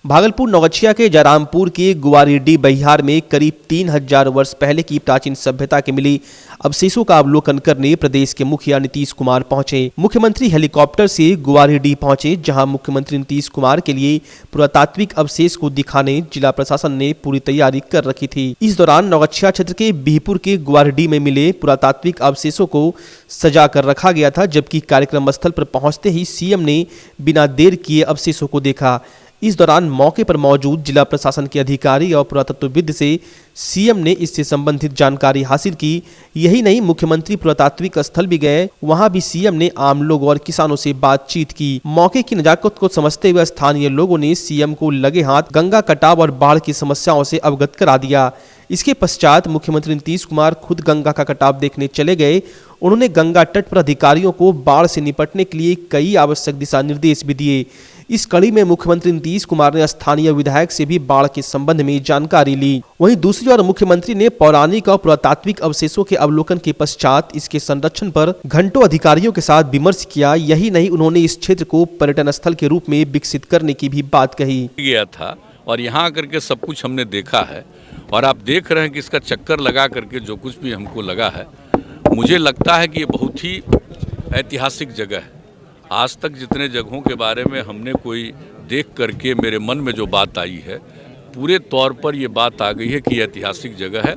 भागलपुर नौगछिया के जयरामपुर के गुवारीडीह बहियार में करीब 3000 वर्ष पहले की प्राचीन सभ्यता के मिली अवशेषों का अवलोकन करने प्रदेश के मुखिया नीतीश कुमार पहुंचे। मुख्यमंत्री हेलीकॉप्टर से गुवारीडीह पहुंचे, जहां मुख्यमंत्री नीतीश कुमार के लिए पुरातात्विक अवशेष को दिखाने जिला प्रशासन ने पूरी तैयारी कर रखी थी। इस दौरान नौगछिया क्षेत्र के बिहपुर के गुवारीडीह में मिले पुरातात्विक अवशेषों को सजा कर रखा गया था, जबकि कार्यक्रम स्थल पर पहुंचते ही सीएम ने बिना देर किए अवशेषों को देखा। इस दौरान मौके पर मौजूद जिला प्रशासन के अधिकारी और पुरातत्वविद से सीएम ने इससे संबंधित जानकारी हासिल की। यही नहीं, मुख्यमंत्री पुरातात्विक स्थल भी गए। वहां भी सीएम ने आम लोगों और किसानों से बातचीत की। मौके की नजाकत को समझते हुए स्थानीय लोगों ने सीएम को लगे हाथ गंगा कटाव और बाढ़ की समस्याओं से अवगत करा दिया। इसके पश्चात मुख्यमंत्री नीतीश कुमार खुद गंगा का कटाव देखने चले गए। उन्होंने गंगा तट पर अधिकारियों को बाढ़ से निपटने के लिए कई आवश्यक दिशा निर्देश भी दिए। इस कड़ी में मुख्यमंत्री नीतीश कुमार ने स्थानीय विधायक से भी बाढ़ के संबंध में जानकारी ली। वहीं दूसरी ओर मुख्यमंत्री ने पौराणिक और पुरातात्विक अवशेषों के अवलोकन के पश्चात इसके संरक्षण पर घंटों अधिकारियों के साथ विमर्श किया। यही नहीं, उन्होंने इस क्षेत्र को पर्यटन स्थल के रूप में विकसित करने की भी बात कही। गया था और यहाँ आकर के सब कुछ हमने देखा है और आप देख रहे हैं कि इसका चक्कर लगा करके जो कुछ भी हमको लगा है, मुझे लगता है कि ये बहुत ही ऐतिहासिक जगह है। आज तक जितने जगहों के बारे में हमने कोई देख करके मेरे मन में जो बात आई है, पूरे तौर पर ये बात आ गई है कि ऐतिहासिक जगह है।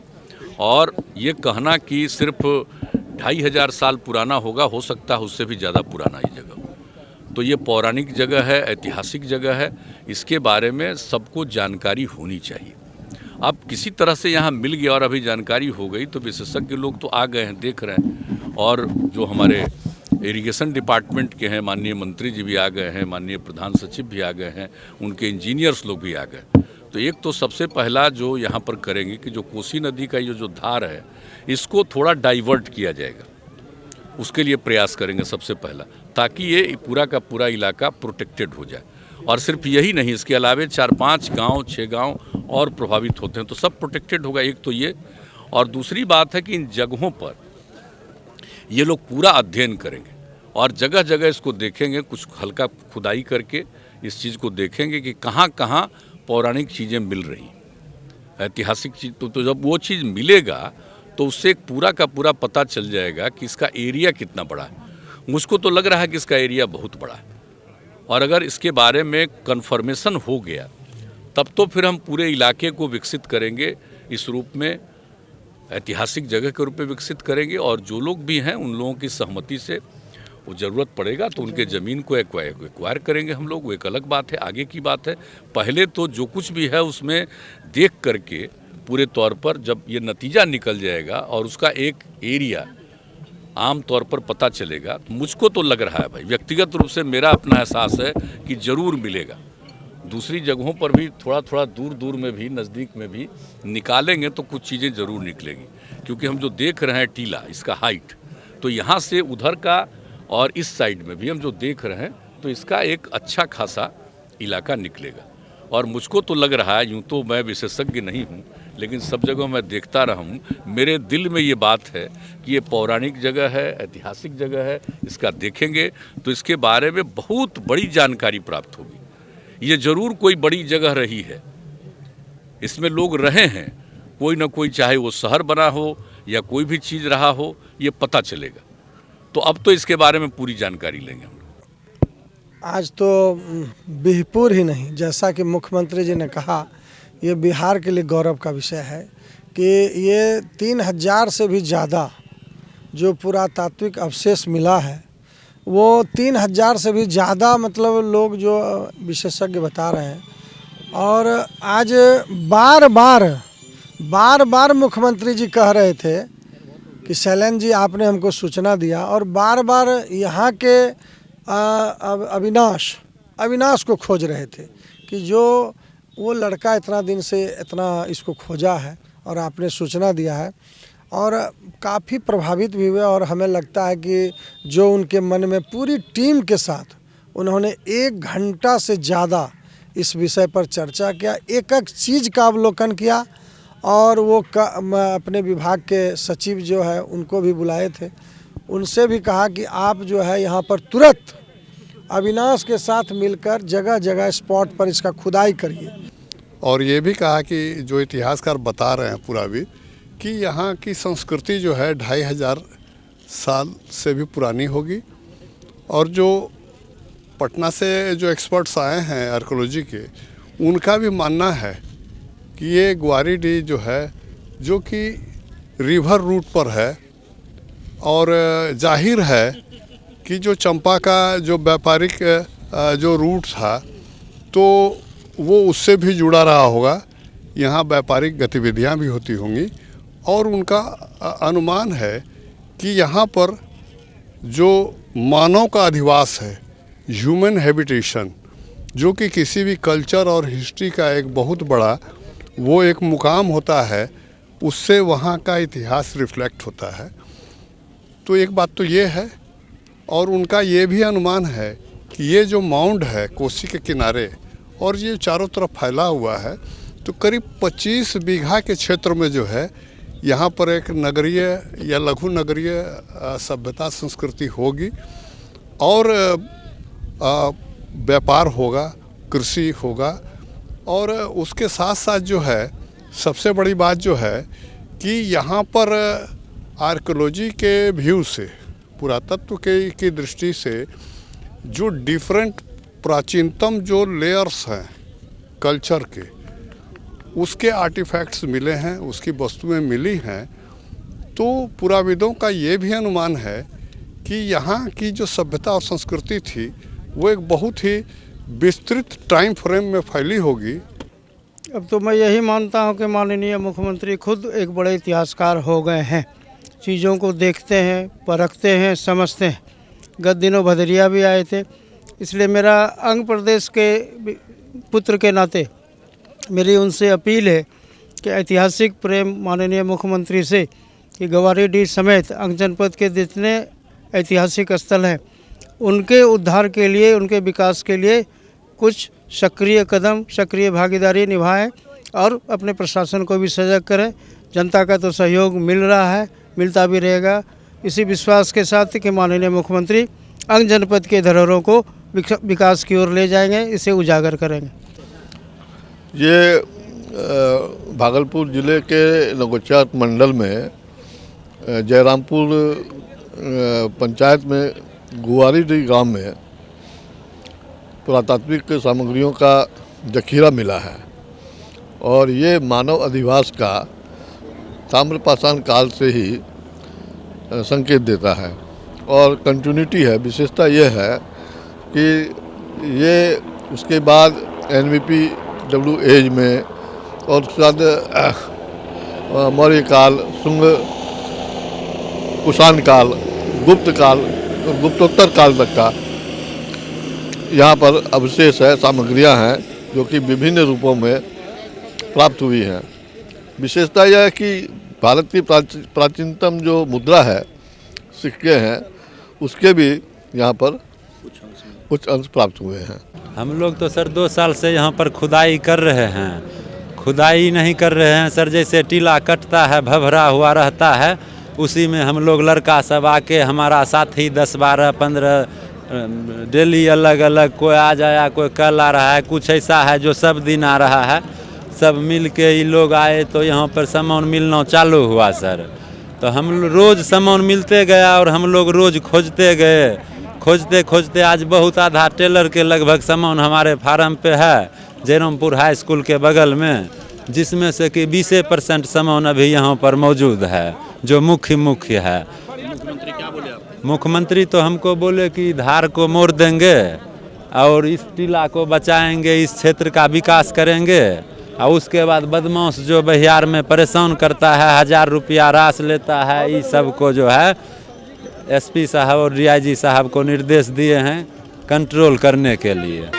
और ये कहना कि सिर्फ 2500 साल पुराना होगा, हो सकता है उससे भी ज़्यादा पुराना ये जगह। तो ये पौराणिक जगह है, ऐतिहासिक जगह है। इसके बारे में सबको जानकारी होनी चाहिए। अब किसी तरह से यहाँ मिल गया और अभी जानकारी हो गई तो विशेषज्ञ लोग तो आ गए हैं, देख रहे हैं। और जो हमारे इरिगेशन डिपार्टमेंट के हैं माननीय मंत्री जी भी आ गए हैं, माननीय प्रधान सचिव भी आ गए हैं, उनके इंजीनियर्स लोग भी आ गए। तो एक तो सबसे पहला जो यहाँ पर करेंगे कि जो कोसी नदी का ये जो धार है, इसको थोड़ा डाइवर्ट किया जाएगा, उसके लिए प्रयास करेंगे सबसे पहला, ताकि ये पूरा का पूरा इलाका प्रोटेक्टेड हो जाए। और सिर्फ यही नहीं, इसके अलावे 4-5 गाँव 6 गाँव और प्रभावित होते हैं, तो सब प्रोटेक्टेड होगा। एक तो ये, और दूसरी बात है कि इन जगहों पर ये लोग पूरा अध्ययन करेंगे और जगह जगह इसको देखेंगे, कुछ हल्का खुदाई करके इस चीज़ को देखेंगे कि कहाँ कहाँ पौराणिक चीज़ें मिल रही, ऐतिहासिक चीज़। तो जब वो चीज़ मिलेगा तो उससे एक पूरा का पूरा पता चल जाएगा कि इसका एरिया कितना बड़ा है। मुझको तो लग रहा है कि इसका एरिया बहुत बड़ा है, और अगर इसके बारे में कन्फर्मेशन हो गया तब तो फिर हम पूरे इलाके को विकसित करेंगे, इस रूप में ऐतिहासिक जगह के रूप में विकसित करेंगे। और जो लोग भी हैं उन लोगों की सहमति से वो ज़रूरत पड़ेगा तो उनके ज़मीन को एक्वायर करेंगे हम लोग, वो एक अलग बात है, आगे की बात है। पहले तो जो कुछ भी है उसमें देख करके पूरे तौर पर जब ये नतीजा निकल जाएगा और उसका एक एरिया आम तौर पर पता चलेगा, तो मुझको तो लग रहा है भाई, व्यक्तिगत रूप से मेरा अपना एहसास है कि ज़रूर मिलेगा। दूसरी जगहों पर भी थोड़ा थोड़ा दूर दूर में भी, नज़दीक में भी निकालेंगे तो कुछ चीज़ें ज़रूर निकलेंगी। क्योंकि हम जो देख रहे हैं टीला, इसका हाइट, तो यहाँ से उधर का और इस साइड में भी हम जो देख रहे हैं तो इसका एक अच्छा खासा इलाका निकलेगा। और मुझको तो लग रहा है, यूँ तो मैं विशेषज्ञ नहीं हूँ, लेकिन सब जगह मैं देखता रहा हूँ, मेरे दिल में ये बात है कि ये पौराणिक जगह है, ऐतिहासिक जगह है। इसका देखेंगे तो इसके बारे में बहुत बड़ी जानकारी प्राप्त होगी। ये ज़रूर कोई बड़ी जगह रही है, इसमें लोग रहे हैं, कोई ना कोई, चाहे वो शहर बना हो या कोई भी चीज़ रहा हो, ये पता चलेगा। तो अब तो इसके बारे में पूरी जानकारी लेंगे हम लोग। आज तो बिहपुर ही नहीं, जैसा कि मुख्यमंत्री जी ने कहा, ये बिहार के लिए गौरव का विषय है कि ये 3000 से भी ज़्यादा जो पुरातात्विक अवशेष मिला है, वो 3000 से भी ज़्यादा, मतलब लोग जो विशेषज्ञ बता रहे हैं। और आज बार बार मुख्यमंत्री जी कह रहे थे कि शैलेंद्र जी आपने हमको सूचना दिया, और बार बार यहाँ के अविनाश को खोज रहे थे कि जो वो लड़का इतना दिन से इतना इसको खोजा है और आपने सूचना दिया है। और काफ़ी प्रभावित भी हुए, और हमें लगता है कि जो उनके मन में पूरी टीम के साथ उन्होंने 1 घंटा से ज़्यादा इस विषय पर चर्चा किया, एक एक चीज़ का अवलोकन किया। और वो अपने विभाग के सचिव जो है उनको भी बुलाए थे, उनसे भी कहा कि आप जो है यहाँ पर तुरंत अविनाश के साथ मिलकर जगह जगह स्पॉट पर इसका खुदाई करिए। और ये भी कहा कि जो इतिहासकार बता रहे हैं पूरा भी कि यहाँ की संस्कृति जो है 2500 साल से भी पुरानी होगी। और जो पटना से जो एक्सपर्ट्स आए हैं आर्कियोलॉजी के, उनका भी मानना है कि ये ग्वारीडीह जो है, जो कि रिवर रूट पर है, और जाहिर है कि जो चंपा का जो व्यापारिक जो रूट था तो वो उससे भी जुड़ा रहा होगा। यहाँ व्यापारिक गतिविधियाँ भी होती होंगी। और उनका अनुमान है कि यहाँ पर जो मानव का अधिवास है, ह्यूमन हैबिटेशन, जो कि किसी भी कल्चर और हिस्ट्री का एक बहुत बड़ा वो एक मुकाम होता है, उससे वहाँ का इतिहास रिफ्लेक्ट होता है। तो एक बात तो ये है। और उनका ये भी अनुमान है कि ये जो माउंड है कोसी के किनारे और ये चारों तरफ फैला हुआ है, तो करीब 25 बीघा के क्षेत्र में जो है यहाँ पर एक नगरीय या लघु नगरीय सभ्यता संस्कृति होगी। और व्यापार होगा, कृषि होगा। और उसके साथ साथ जो है सबसे बड़ी बात जो है कि यहाँ पर आर्कियोलॉजी के व्यू से, पुरातत्व की दृष्टि से जो डिफरेंट प्राचीनतम जो लेयर्स हैं कल्चर के, उसके आर्टिफैक्ट्स मिले हैं, उसकी वस्तुएं मिली हैं। तो पुराविदों का ये भी अनुमान है कि यहाँ की जो सभ्यता और संस्कृति थी वो एक बहुत ही विस्तृत टाइम फ्रेम में फैली होगी। अब तो मैं यही मानता हूँ कि माननीय मुख्यमंत्री खुद एक बड़े इतिहासकार हो गए हैं। चीज़ों को देखते हैं, परखते हैं, समझते हैं। गत दिनों भदरिया भी आए थे, इसलिए मेरा अंग प्रदेश के पुत्र के नाते मेरी उनसे अपील है कि ऐतिहासिक प्रेम माननीय मुख्यमंत्री से कि ग्वारीडीह समेत अंग जनपद के जितने ऐतिहासिक स्थल हैं उनके उद्धार के लिए, उनके विकास के लिए कुछ सक्रिय कदम, सक्रिय भागीदारी निभाएं और अपने प्रशासन को भी सजग करें। जनता का तो सहयोग मिल रहा है, मिलता भी रहेगा। इसी विश्वास के साथ कि माननीय मुख्यमंत्री अंग जनपद के धरोहरों को विकास की ओर ले जाएंगे, इसे उजागर करेंगे। ये भागलपुर ज़िले के नगोचा मंडल में जयरामपुर पंचायत में ग्वारीडीह गांव में पुरातात्विक सामग्रियों का जखीरा मिला है। और ये मानव अधिवास का ताम्रपाषाण काल से ही संकेत देता है और कंटिन्यूटी है। विशेषता ये है कि ये उसके बाद NVPW एज में और उसके बाद मौर्य काल, शुंग, कुषाण काल, गुप्त काल, गुप्तोत्तर काल तक का यहाँ पर अवशेष है, सामग्रियाँ हैं जो कि विभिन्न रूपों में प्राप्त हुई हैं। विशेषता यह है कि भारत की प्राचीनतम जो मुद्रा है, सिक्के हैं, उसके भी यहाँ पर कुछ अंश प्राप्त हुए हैं। हम लोग तो सर 2 साल से यहाँ पर खुदाई कर रहे हैं। खुदाई नहीं कर रहे हैं सर, जैसे टीला कटता है, भभरा हुआ रहता है, उसी में हम लोग लड़का सब आके, हमारा साथी 10, 12, 15 डेली अलग अलग, कोई आज आया, कोई कल आ रहा है, कुछ ऐसा है जो सब दिन आ रहा है। सब मिल के ये लोग आए तो यहाँ पर सामान मिलना चालू हुआ सर। तो हम रोज़ सामान मिलते गया और हम लोग रोज़ खोजते गए। खोजते खोजते आज बहुत आधा टेलर के लगभग सामान हमारे फार्म पे है, जयरामपुर हाई स्कूल के बगल में, जिसमें से कि 20% सामान अभी यहाँ पर मौजूद है जो मुख्य है। मुख्यमंत्री क्या बोले आप? मुख्यमंत्री तो हमको बोले कि धार को मोड़ देंगे और इस टीला को बचाएंगे, इस क्षेत्र का विकास करेंगे। और उसके बाद बदमाश जो बिहार में परेशान करता है, 1000 रुपया रास लेता है, ये सब को जो है SP साहब और DIG साहब को निर्देश दिए हैं कंट्रोल करने के लिए।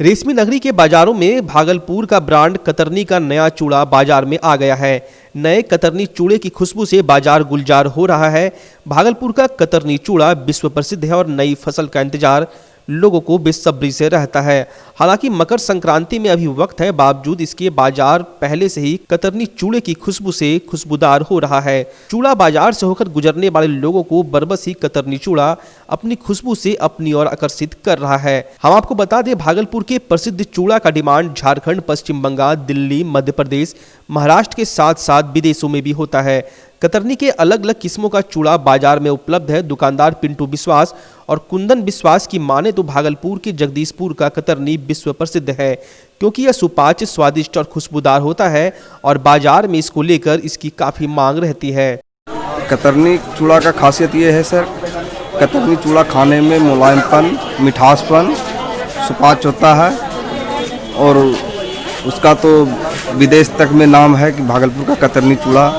रेशमी नगरी के बाजारों में भागलपुर का ब्रांड कतरनी का नया चूड़ा बाजार में आ गया है। नए कतरनी चूड़े की खुशबू से बाजार गुलजार हो रहा है। भागलपुर का कतरनी चूड़ा विश्व प्रसिद्ध है और नई फसल का इंतजार लोगों को बेसब्री से रहता है। हालांकि मकर संक्रांति में अभी वक्त है, बावजूद इसके बाजार पहले से ही कतरनी चूड़े की खुशबू से खुशबूदार हो रहा है। चूड़ा बाजार से होकर गुजरने वाले लोगों को बरबसी कतरनी चूड़ा अपनी खुशबू से अपनी ओर आकर्षित कर रहा है। हम आपको बता दें, भागलपुर के प्रसिद्ध चूड़ा का डिमांड झारखंड, पश्चिम बंगाल, दिल्ली, मध्य प्रदेश, महाराष्ट्र के साथ साथ विदेशों में भी होता है। कतरनी के अलग अलग किस्मों का चूड़ा बाजार में उपलब्ध है। दुकानदार पिंटू विश्वास और कुंदन विश्वास की माने तो भागलपुर के जगदीशपुर का कतरनी विश्व प्रसिद्ध है, क्योंकि यह सुपाच्य, स्वादिष्ट और खुशबूदार होता है और बाजार में इसको लेकर इसकी काफ़ी मांग रहती है। कतरनी चूड़ा का खासियत ये है सर, कतरनी चूड़ा खाने में मुलायमपन, मिठासपन, सुपाच्य होता है और उसका तो विदेश तक में नाम है कि भागलपुर का कतरनी चूड़ा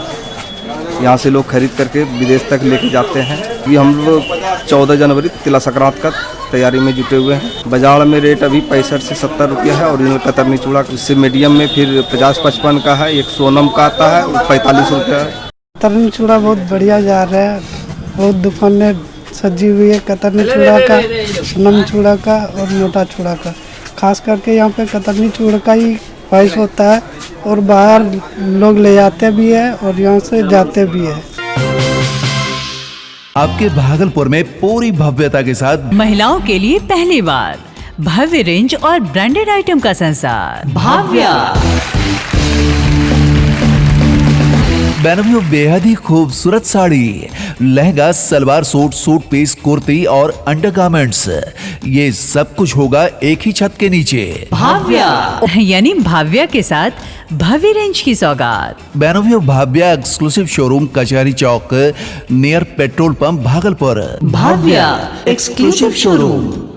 यहाँ से लोग खरीद करके विदेश तक लेके जाते हैं। ये हम लोग 14 जनवरी तिला संक्रांत का तैयारी में जुटे हुए हैं। बाजार में रेट अभी 65 से 70 रुपया है ओरिजिनल कतरनी चूड़ा। उससे मीडियम में फिर 50-55 का है, एक सोनम का आता है, 45 रुपया है। कतरनी चूड़ा बहुत बढ़िया जा रहा है, बहुत दुकानें सजी हुई है कतरनी चूड़ा का, सोनम चूड़ा का और मोटा चूड़ा का। खास करके यहाँ पे कतरनी चूड़ा का ही ख्वाहिश होता है और बाहर लोग ले जाते भी है और यहाँ से जाते भी है। आपके भागलपुर में पूरी भव्यता के साथ महिलाओं के लिए पहली बार भव्य रेंज और ब्रांडेड आइटम का संसार भाव्या। बेनवियों बेहद ही खूबसूरत sari, lehenga, salwar suit, suit piece, kurti और अंडरगारमेंट्स, ये सब कुछ होगा एक ही छत के नीचे। भाव्या यानी भाव्या के साथ भव्य रेंज की सौगात। बेनवियों Bhavya exclusive showroom Kachahari Chowk near petrol pump Bhagalpur. Bhavya exclusive showroom.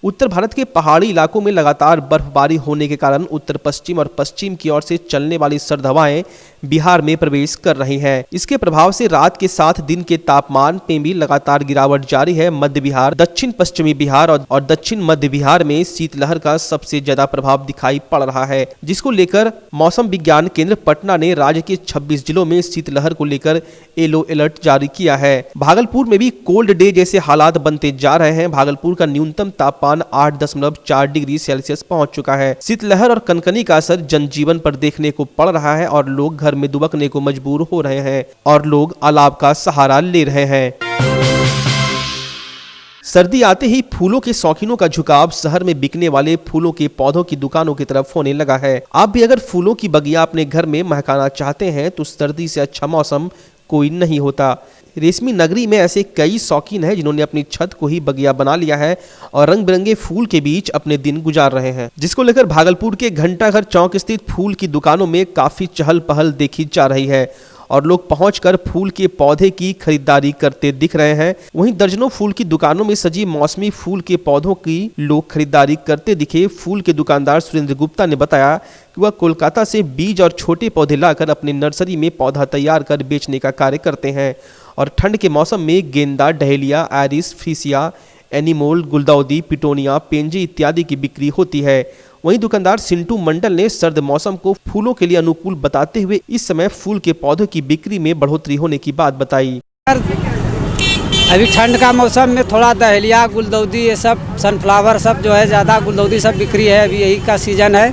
उत्तर भारत के पहाड़ी इलाकों में लगातार बर्फबारी होने के कारण उत्तर पश्चिम और पश्चिम की ओर से चलने वाली सर्द हवाएं बिहार में प्रवेश कर रही हैं। इसके प्रभाव से रात के साथ दिन के तापमान में भी लगातार गिरावट जारी है। मध्य बिहार, दक्षिण पश्चिमी बिहार और दक्षिण मध्य बिहार में शीतलहर का सबसे ज्यादा प्रभाव दिखाई पड़ रहा है, जिसको लेकर मौसम विज्ञान केंद्र पटना ने राज्य के 26 जिलों में शीतलहर को लेकर येलो अलर्ट जारी किया है। भागलपुर में भी कोल्ड डे जैसे हालात बनते जा रहे हैं। भागलपुर का न्यूनतम तापमान 8.4 डिग्री सेल्सियस पहुंच चुका है। शीतलहर और कनकनी का असर जनजीवन पर देखने को पड़ रहा है और लोग घर में दुबकने को मजबूर हो रहे हैं और लोग अलाव का सहारा ले रहे हैं। सर्दी आते ही फूलों के शौकीनों का झुकाव शहर में बिकने वाले फूलों के पौधों की दुकानों की तरफ होने लगा है। आप भी अगर फूलों की बगिया अपने घर में महकाना चाहते हैं तो सर्दी से अच्छा मौसम कोई नहीं होता। रेशमी नगरी में ऐसे कई शौकीन हैं जिन्होंने अपनी छत को ही बगिया बना लिया है और रंग बिरंगे फूल के बीच अपने दिन गुजार रहे हैं, जिसको लेकर भागलपुर के घंटाघर चौक स्थित फूल की दुकानों में काफी चहल पहल देखी जा रही है और लोग पहुंचकर फूल के पौधे की खरीदारी करते दिख रहे हैं। वहीं दर्जनों फूल की दुकानों में सजी मौसमी फूल के पौधों की लोग खरीदारी करते दिखे। फूल के दुकानदार सुरेंद्र गुप्ता ने बताया कि वह कोलकाता से बीज और छोटे पौधे लाकर अपने नर्सरी में पौधा तैयार कर बेचने का कार्य करते हैं और ठंड के मौसम में गेंदा, डहेलिया, आयरिस, फ्रीसिया, एनिमोल, गुलदाउदी, पिटोनिया, पेंजी इत्यादि की बिक्री होती है। वहीं दुकानदार सिंटू मंडल ने सर्द मौसम को फूलों के लिए अनुकूल बताते हुए इस समय फूल के पौधों की बिक्री में बढ़ोतरी होने की बात बताई। अभी ठंड का मौसम में थोड़ा दहलिया, गुलदाउदी, ये सब सनफ्लावर सब जो है ज़्यादा गुलदाउदी सब बिक्री है। अभी यही का सीज़न है।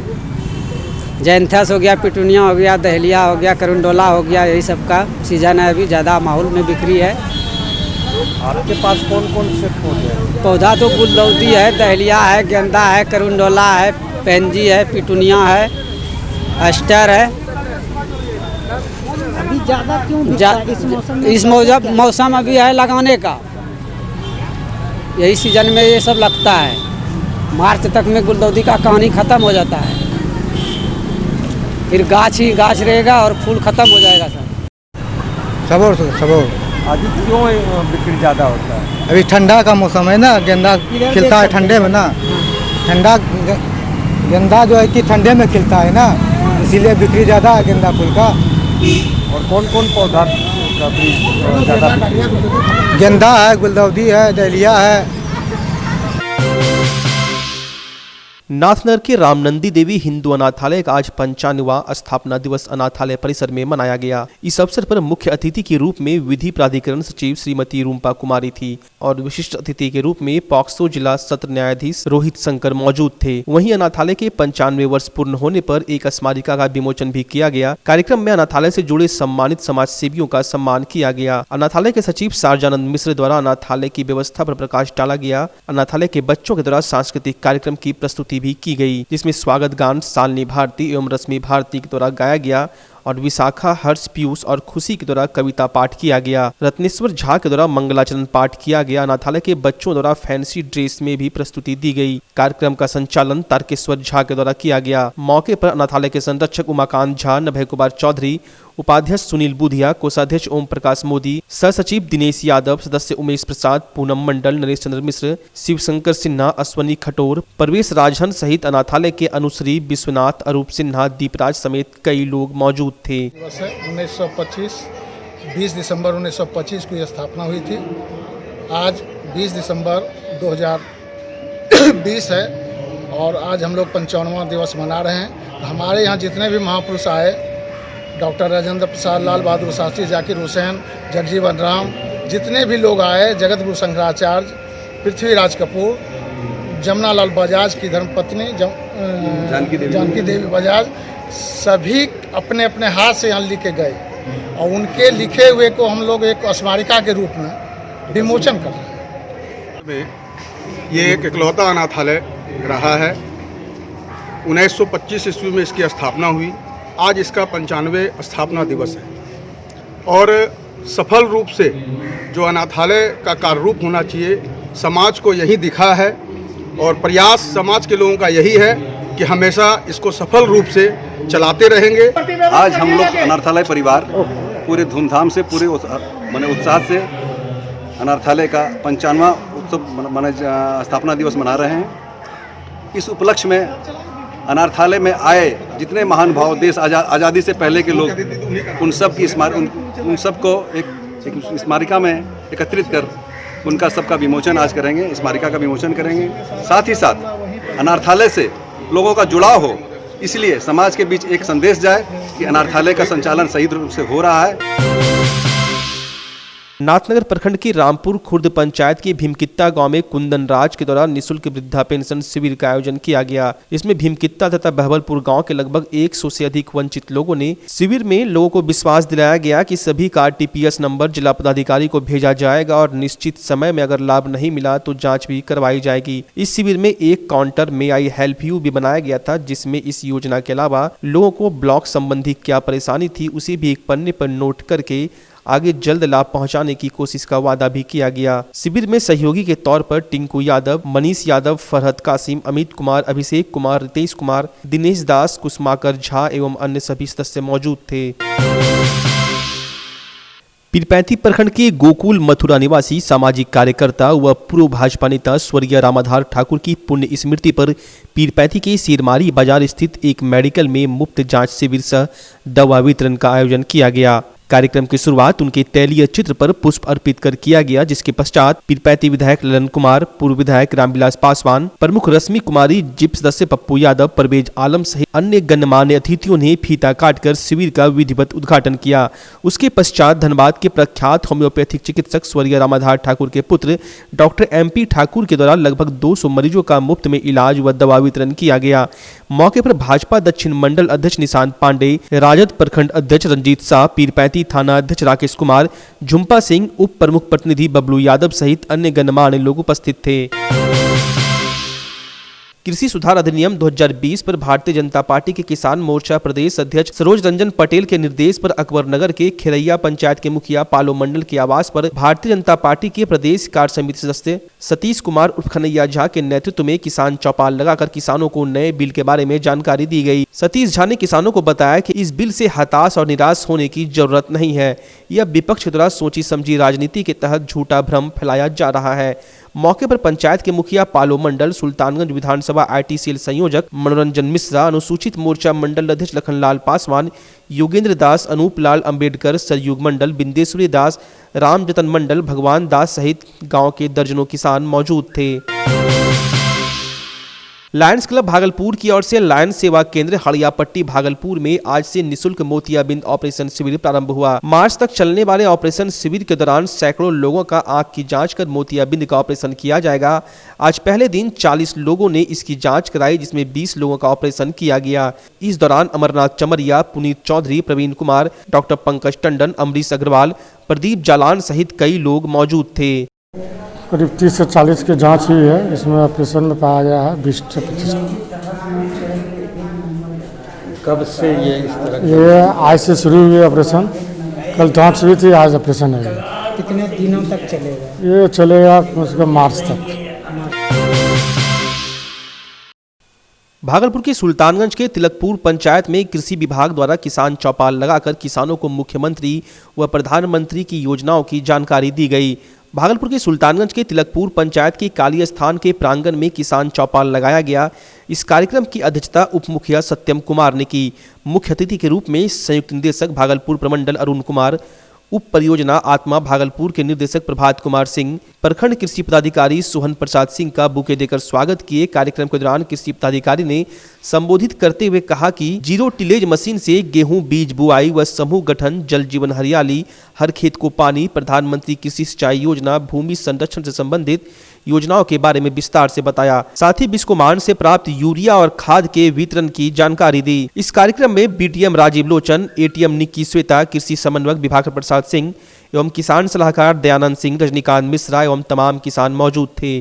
जैंथस हो गया, पिटूनिया हो गया, दहलिया हो गया, करंडोला हो गया, यही सब का सीज़न है। अभी ज़्यादा माहौल में बिक्री है। आपके पास कौन कौन से पौधा तो गुलदाउदी है, दहलिया है, गेंदा है, करंडोला है, पेंजी है, पिटूनिया है, अस्टर है। अभी ज़्यादा क्यों इस मौसम अभी है लगाने का, यही सीजन में ये सब लगता है। मार्च तक में गुलदाउदी का कहानी ख़त्म हो जाता है, फिर गाछ ही गाछ रहेगा और फूल ख़त्म हो जाएगा सबोर अभी क्यों बिक्री ज़्यादा होता है? अभी ठंडा का मौसम है ना, गेंदा खिलता है ठंडे में ना। ठंडा गेंदा जो है कि ठंडे में खिलता है ना, इसीलिए बिक्री ज़्यादा है गेंदा फूल का। और कौन कौन पौधा का बीज ज़्यादा? गेंदा है, गुलदाउदी है, डहेलिया है। नाथनगर के रामनंदी देवी हिंदू अनाथालय का आज 95वां स्थापना दिवस अनाथालय परिसर में मनाया गया। इस अवसर पर मुख्य अतिथि के रूप में विधि प्राधिकरण सचिव श्रीमती रूम्पा कुमारी थी और विशिष्ट अतिथि के रूप में पॉक्सो जिला सत्र न्यायाधीश रोहित शंकर मौजूद थे। वहीं अनाथालय के 95 वर्ष पूर्ण होने पर एक स्मारिका का विमोचन भी किया गया। कार्यक्रम में अनाथालय से जुड़े सम्मानित समाज सेवियों का सम्मान किया गया। अनाथालय के सचिव सारजानंद मिश्र द्वारा अनाथालय की व्यवस्था पर प्रकाश डाला गया। अनाथालय के बच्चों के द्वारा सांस्कृतिक कार्यक्रम की प्रस्तुति भी की गई, जिसमें स्वागत गान शालिनी भारती एवं रश्मि भारती के द्वारा गाया गया और विशाखा, हर्ष, पीयूष और खुशी के द्वारा कविता पाठ किया गया। रत्नेश्वर झा के द्वारा मंगलाचरण पाठ किया गया। अनाथालय के बच्चों द्वारा फैंसी ड्रेस में भी प्रस्तुति दी गई। कार्यक्रम का संचालन तारकेश्वर झा के द्वारा किया गया। मौके पर अनाथालय के संरक्षक उमाकांत झा, नभय कुमार चौधरी, उपाध्यक्ष सुनील बुधिया, कोषाध्यक्ष ओम प्रकाश मोदी, सह सचिव दिनेश यादव, सदस्य उमेश प्रसाद, पूनम मंडल, नरेश चंद्र मिश्र, शिवशंकर सिन्हा, अश्वनी खटोर, परवेश राजहन सहित अनाथालय के अनुश्री, विश्वनाथ, अरूप सिन्हा, दीपराज समेत कई लोग मौजूद थे। 1925 20 दिसंबर 1925 को यह स्थापना हुई थी। आज 20 दिसंबर 2020 है और आज हम लोग 95वां दिवस मना रहे हैं। हमारे यहाँ जितने भी महापुरुष आए, डॉक्टर राजेंद्र प्रसाद, लाल बहादुर शास्त्री, जाकिर हुसैन, जगजीवन राम, जितने भी लोग आए, जगत गुरु शंकराचार्य, पृथ्वीराज कपूर, जमुना लाल बजाज की धर्मपत्नी जानकी देवी बजाज, सभी अपने अपने हाथ से यहाँ लिख के गए और उनके लिखे हुए को हम लोग एक स्मारिका के रूप में विमोचन कर रहे हैं। ये एक इकलौता अनाथालय रहा है। 1925 ईस्वी में इसकी स्थापना हुई। आज इसका 95वां स्थापना दिवस है और सफल रूप से जो अनाथालय का कार्य रूप होना चाहिए, समाज को यही दिखा है और प्रयास समाज के लोगों का यही है कि हमेशा इसको सफल रूप से चलाते रहेंगे। आज हम लोग अनाथालय परिवार पूरे धूमधाम से, पूरे उत्साह से अनाथालय का 95वां उत्सव स्थापना दिवस मना रहे हैं। इस उपलक्ष्य में अनाथालय में आए जितने महान भाव, देश आज़ादी से पहले के लोग, उन सब को एक स्मारिका में एकत्रित कर उनका सबका विमोचन आज करेंगे, स्मारिका का विमोचन करेंगे। साथ ही साथ अनाथालय से लोगों का जुड़ाव हो, इसलिए समाज के बीच एक संदेश जाए कि अनाथालय का संचालन सही रूप से हो रहा है। नाथनगर प्रखंड के रामपुर खुर्द पंचायत के भीमकित्ता गांव में कुंदन राज के द्वारा निःशुल्क वृद्धा पेंशन शिविर का आयोजन किया गया। इसमें भीमकित्ता तथा बहबलपुर गांव के लगभग 100 से अधिक वंचित लोगों ने शिविर में लोगों को विश्वास दिलाया गया कि सभी का RTPS नंबर जिला पदाधिकारी को भेजा जाएगा और निश्चित समय में अगर लाभ नहीं मिला तो जाँच भी करवाई जाएगी। इस शिविर में एक काउंटर में आई हेल्प यू भी बनाया गया था, जिसमें इस योजना के अलावा लोगों को ब्लॉक संबंधी क्या परेशानी थी उसे भी एक पन्ने पर नोट करके आगे जल्द लाभ पहुंचाने की कोशिश का वादा भी किया गया। शिविर में सहयोगी के तौर पर टिंकू यादव, मनीष यादव, फरहत कासिम, अमित कुमार, अभिषेक कुमार, रितेश कुमार, दिनेश दास, कुसुमाकर झा एवं अन्य सभी सदस्य मौजूद थे। पीरपैंती प्रखंड के गोकुल मथुरा निवासी सामाजिक कार्यकर्ता व पूर्व भाजपा नेता स्वर्गीय रामाधार ठाकुर की पुण्य स्मृति पर पीरपैंती के सिरमारी बाजार स्थित एक मेडिकल में मुफ्त जांच शिविर सह दवा वितरण का आयोजन किया गया। कार्यक्रम की शुरुआत उनके तैलीय चित्र पर पुष्प अर्पित कर किया गया, जिसके पश्चात पीरपैंती विधायक ललन कुमार, पूर्व विधायक रामविलास पासवान, प्रमुख रश्मि कुमारी, जिप सदस्य पप्पू यादव, परवेज आलम सहित अन्य गणमान्य अतिथियों ने फीता काटकर शिविर का विधिवत उद्घाटन किया। उसके पश्चात धनबाद के प्रख्यात होम्योपैथिक चिकित्सक स्वर्गीय रामाधार ठाकुर के पुत्र डॉक्टर MP ठाकुर के द्वारा लगभग 200 मरीजों का मुफ्त में इलाज व दवा वितरण किया गया। मौके पर भाजपा दक्षिण मंडल अध्यक्ष निशांत पांडे, राजद प्रखंड अध्यक्ष रंजीत शाह, पीरपैंती थाना अध्यक्ष राकेश कुमार, झुम्पा सिंह, उप प्रमुख प्रतिनिधि बबलू यादव सहित अन्य गणमान्य लोग उपस्थित थे। कृषि सुधार अधिनियम 2020 पर भारतीय जनता पार्टी के किसान मोर्चा प्रदेश अध्यक्ष सरोज रंजन पटेल के निर्देश पर अकबर नगर के खेरैया पंचायत के मुखिया पालो मंडल के आवास पर भारतीय जनता पार्टी के प्रदेश कार्य समिति सदस्य सतीश कुमार उर्फ खनैया झा के नेतृत्व में किसान चौपाल लगाकर किसानों को नए बिल के बारे में जानकारी दी गई। सतीश झा ने किसानों को बताया कि इस बिल से हताश और निराश होने की जरूरत नहीं है, यह विपक्ष द्वारा सोची समझी राजनीति के तहत झूठा भ्रम फैलाया जा रहा है। मौके पर पंचायत के मुखिया पालो मंडल, सुल्तानगंज विधानसभा IT सेल संयोजक मनोरंजन मिश्रा, अनुसूचित मोर्चा मंडल अध्यक्ष लखनलाल पासवान, योगेंद्र दास, अनूप लाल अंबेडकर, सरयुग मंडल, बिंदेश्वरी दास, राम जतन मंडल, भगवान दास सहित गांव के दर्जनों किसान मौजूद थे। लायंस क्लब भागलपुर की ओर से लायंस सेवा केंद्र हड़ियापट्टी भागलपुर में आज से निःशुल्क मोतियाबिंद ऑपरेशन शिविर प्रारंभ हुआ। मार्च तक चलने वाले ऑपरेशन शिविर के दौरान सैकड़ों लोगों का आंख की जांच कर मोतियाबिंद का ऑपरेशन किया जाएगा। आज पहले दिन 40 लोगों ने इसकी जांच कराई, जिसमें 20 लोगों का ऑपरेशन किया गया। इस दौरान अमरनाथ चमरिया, पुनीत चौधरी, प्रवीण कुमार, डॉक्टर पंकज टंडन, अमरीश अग्रवाल, प्रदीप जालान सहित कई लोग मौजूद थे। करीब 30 से 40 की जांच हुई है। इसमें ऑपरेशन में पाया गया है 20 से 25। कब से ये आज से शुरू हुई ऑपरेशन, कल जांच हुई थी, आज ऑपरेशन है। कितने दिनों तक चलेगा? ये चलेगा कम से कम मार्च तक। भागलपुर के सुल्तानगंज के तिलकपुर पंचायत में कृषि विभाग द्वारा किसान चौपाल लगाकर किसानों को मुख्यमंत्री व प्रधानमंत्री की योजनाओं की जानकारी दी गई। भागलपुर के सुल्तानगंज के तिलकपुर पंचायत के काली स्थान के प्रांगण में किसान चौपाल लगाया गया। इस कार्यक्रम की अध्यक्षता उप मुखिया सत्यम कुमार ने की। मुख्य अतिथि के रूप में संयुक्त निदेशक भागलपुर प्रमंडल अरुण कुमार, उप परियोजना आत्मा भागलपुर के निर्देशक प्रभात कुमार सिंह, प्रखंड कृषि पदाधिकारी सोहन प्रसाद सिंह का बुके देकर स्वागत किए। कार्यक्रम के दौरान कृषि पदाधिकारी ने संबोधित करते हुए कहा कि जीरो टिलेज मशीन से गेहूं बीज बुआई व समूह गठन, जल जीवन हरियाली, हर खेत को पानी, प्रधानमंत्री कृषि सिंचाई योजना, भूमि संरक्षण से संबंधित योजनाओं के बारे में विस्तार से बताया। साथ ही बिस्कोमान से प्राप्त यूरिया और खाद के वितरण की जानकारी दी। इस कार्यक्रम में BTM राजीव लोचन, ATM निक्की श्वेता, कृषि समन्वयक विभाकर प्रसाद सिंह एवं किसान सलाहकार दयानंद सिंह, रजनीकांत मिश्रा एवं तमाम किसान मौजूद थे।